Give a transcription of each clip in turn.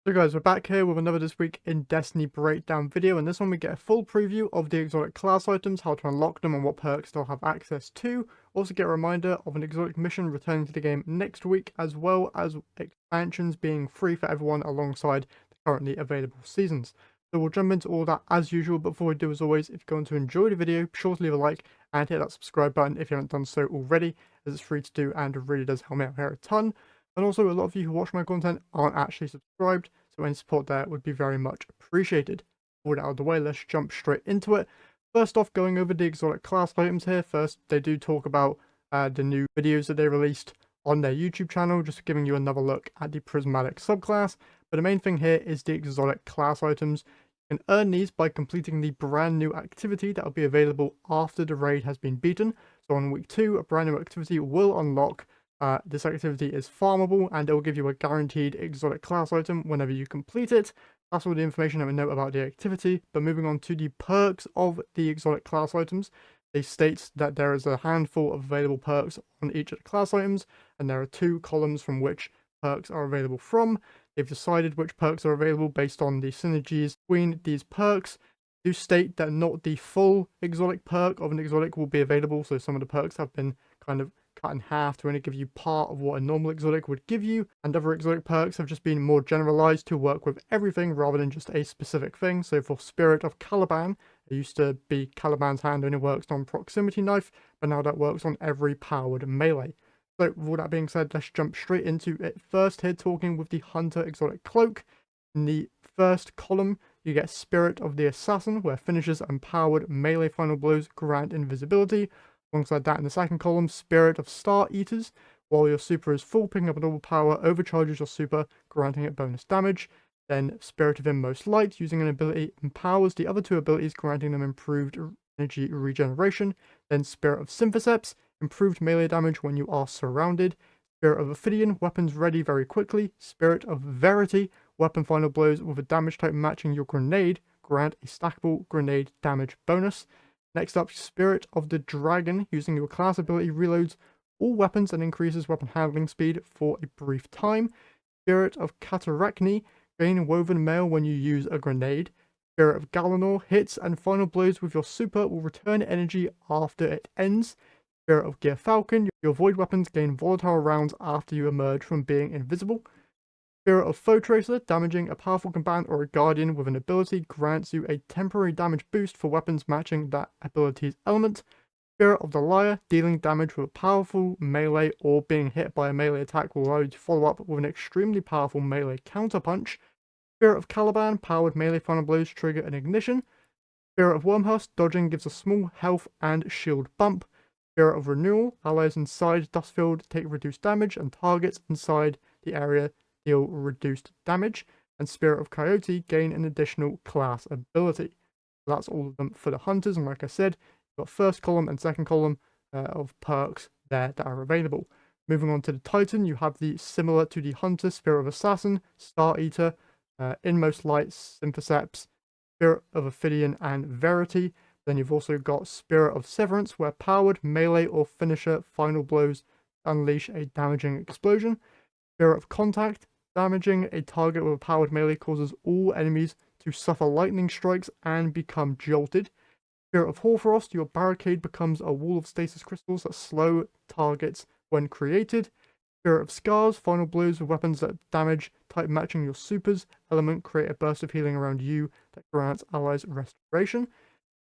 So guys, we're back here with another This Week in Destiny breakdown video, and this one we get a full preview of the exotic class items, how to unlock them and what perks they'll have access to. Also get a reminder of an exotic mission returning to the game next week, as well as expansions being free for everyone alongside the currently available seasons. So we'll jump into all that as usual, but before we do, as always, if you're going to enjoy the video, be sure to leave a like and hit that subscribe button if you haven't done so already, as it's free to do and it really does help me out here a ton. And also, a lot of you who watch my content aren't actually subscribed, so any support there would be very much appreciated. With that out of the way, let's jump straight into it. First off, going over the exotic class items here. First, they do talk about the new videos that they released on their YouTube channel, just giving you another look at the prismatic subclass. But the main thing here is the exotic class items. You can earn these by completing the brand new activity that will be available after the raid has been beaten. So on week 2, a brand new activity will unlock. This activity is farmable and it will give you a guaranteed exotic class item whenever you complete it. That's all the information that we know about the activity, but moving on to the perks of the exotic class items. They state that there is a handful of available perks on each of the class items, and there are 2 columns from which perks are available from. They've decided which perks are available based on the synergies between these perks. Do state that not the full exotic perk of an exotic will be available, so some of the perks have been kind of cut in half to only give you part of what a normal exotic would give you, and other exotic perks have just been more generalized to work with everything rather than just a specific thing. So for Spirit of Caliban, it used to be Caliban's hand only works on proximity knife, but now that works on every powered melee. So with all that being said, let's jump straight into it. First here, talking with the Hunter exotic cloak. In the first column, you get Spirit of the Assassin, where finishes and powered melee final blows grant invisibility. Alongside that, in the second column, Spirit of Star Eaters. While your super is full, picking up a double power overcharges your super, granting it bonus damage. Then Spirit of Inmost Light, using an ability, empowers the other 2 abilities, granting them improved energy regeneration. Then Spirit of Synthoceps, improved melee damage when you are surrounded. Spirit of Ophidian, weapons ready very quickly. Spirit of Verity, weapon final blows with a damage type matching your grenade, grant a stackable grenade damage bonus. Next up, Spirit of the Dragon, using your class ability reloads all weapons and increases weapon handling speed for a brief time. Spirit of Katarachni, gain woven mail when you use a grenade. Spirit of Galanor, hits and final blows with your super will return energy after it ends. Spirit of Gear Falcon, your void weapons gain volatile rounds after you emerge from being invisible. Spirit of Foe Tracer, damaging a powerful combatant or a guardian with an ability, grants you a temporary damage boost for weapons matching that ability's element. Spirit of the Liar, dealing damage with a powerful melee or being hit by a melee attack will allow you to follow up with an extremely powerful melee counterpunch. Spirit of Caliban, powered melee final blows trigger an ignition. Spirit of Wormhusk, dodging gives a small health and shield bump. Spirit of Renewal, allies inside Dustfield take reduced damage and targets inside the area deal reduced damage. And Spirit of Coyote, gain an additional class ability. So that's all of them for the hunters, and like I said, you've got first column and second column of perks there that are available. Moving on to the Titan, you have the similar to the Hunter, Spirit of Assassin, Star Eater, Inmost Light, Synthoceps, Spirit of Ophidian, and Verity. Then you've also got Spirit of Severance, where powered melee or finisher final blows unleash a damaging explosion. Spirit of Contact, damaging a target with a powered melee causes all enemies to suffer lightning strikes and become jolted. Spirit of Hoarfrost, your barricade becomes a wall of stasis crystals that slow targets when created. Spirit of Scars, final blows with weapons that damage type matching your super's element create a burst of healing around you that grants allies restoration.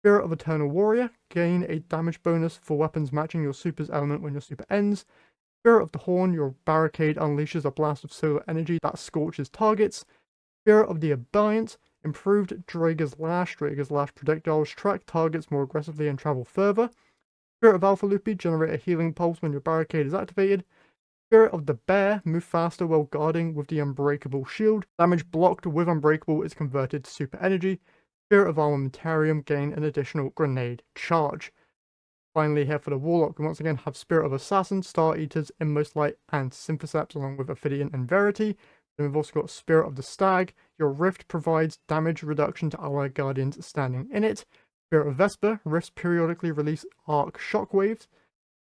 Spirit of Eternal Warrior, gain a damage bonus for weapons matching your super's element when your super ends. Spirit of the Horn, your barricade unleashes a blast of solar energy that scorches targets. Spirit of the Abiant, improved Draeger's Lash. Draeger's Lash projectiles track targets more aggressively and travel further. Spirit of Alpha Lupi, generate a healing pulse when your barricade is activated. Spirit of the Bear, move faster while guarding with the Unbreakable Shield. Damage blocked with Unbreakable is converted to super energy. Spirit of Armamentarium, gain an additional grenade charge. Finally, here for the Warlock, we once again have Spirit of Assassin, Star Eaters, Inmost Light, and Synthoceps, along with Ophidian and Verity. Then we've also got Spirit of the Stag. Your Rift provides damage reduction to allied guardians standing in it. Spirit of Vesper, Rifts periodically release arc shockwaves.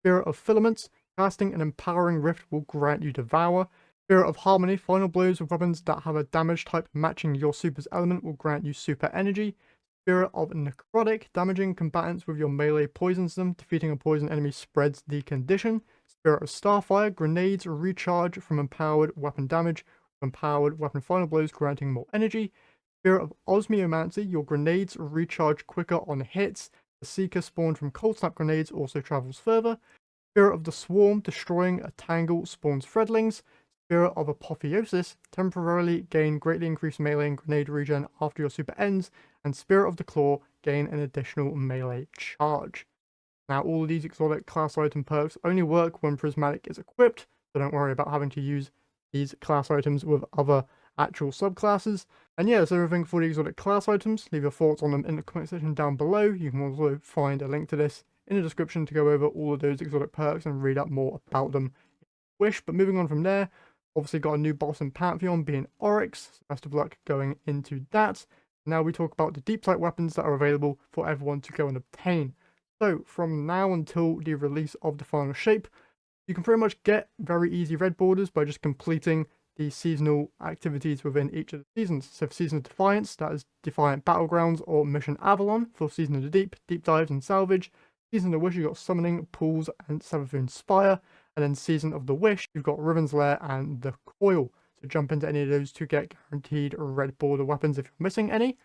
Spirit of Filaments, casting an empowering rift will grant you Devour. Spirit of Harmony, final blows with weapons that have a damage type matching your super's element will grant you super energy. Spirit of Necrotic, damaging combatants with your melee poisons them, defeating a poison enemy spreads the condition. Spirit of Starfire, grenades recharge from empowered weapon damage, empowered weapon final blows granting more energy. Spirit of Osmiomancy, your grenades recharge quicker on hits. The Seeker spawned from Cold Snap grenades also travels further. Spirit of the Swarm, destroying a tangle spawns Threadlings. Spirit of Apotheosis, temporarily gain greatly increased melee and grenade regen after your super ends. And Spirit of the Claw, gain an additional melee charge. Now, all of these exotic class item perks only work when Prismatic is equipped, so don't worry about having to use these class items with other actual subclasses. And yeah, that's everything for the exotic class items. Leave your thoughts on them in the comment section down below. You can also find a link to this in the description to go over all of those exotic perks and read up more about them if you wish. But moving on from there, obviously got a new boss in Pantheon being Oryx, so best of luck going into that. Now we talk about the deep sight weapons that are available for everyone to go and obtain. So from now until the release of the final shape, you can pretty much get very easy red borders by just completing the seasonal activities within each of the seasons. So for Season of Defiance, that is Defiant Battlegrounds or Mission Avalon. For Season of the Deep, Deep Dives and Salvage. Season of the Wish, you've got Summoning, Pools and Savathûn Spire. And then Season of the Wish, you've got Riven's Lair and the Coil. So jump into any of those to get guaranteed red border weapons if you're missing any.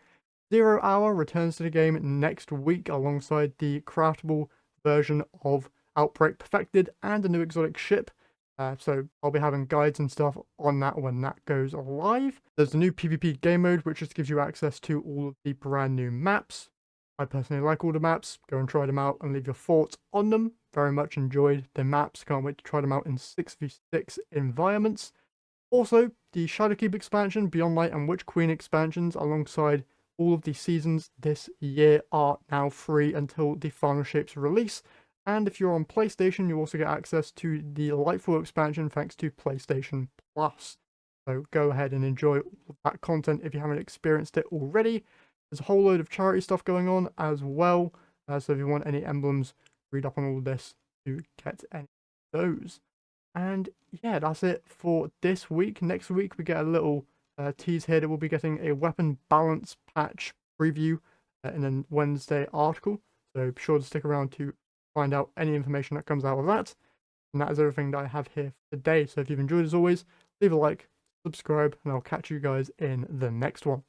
0 Hour returns to the game next week alongside the craftable version of Outbreak Perfected and a new exotic ship. So I'll be having guides and stuff on that when that goes live. There's the new PvP game mode, which just gives you access to all of the brand new maps. I personally like all the maps. Go and try them out and leave your thoughts on them. Very much enjoyed the maps. Can't wait to try them out in 6v6 environments. Also, the Shadowkeep expansion, Beyond Light and Witch Queen expansions, alongside all of the seasons this year, are now free until the final shapes release. And if you're on PlayStation, you also get access to the Lightfall expansion thanks to PlayStation Plus. So go ahead and enjoy all of that content if you haven't experienced it already. There's a whole load of charity stuff going on as well. So if you want any emblems, read up on all of this to get any of those. And yeah, that's it for this week. Next week, we get a little tease here that we'll be getting a weapon balance patch preview in a Wednesday article. So be sure to stick around to find out any information that comes out of that. And that is everything that I have here for today. So if you've enjoyed as always, leave a like, subscribe, and I'll catch you guys in the next one.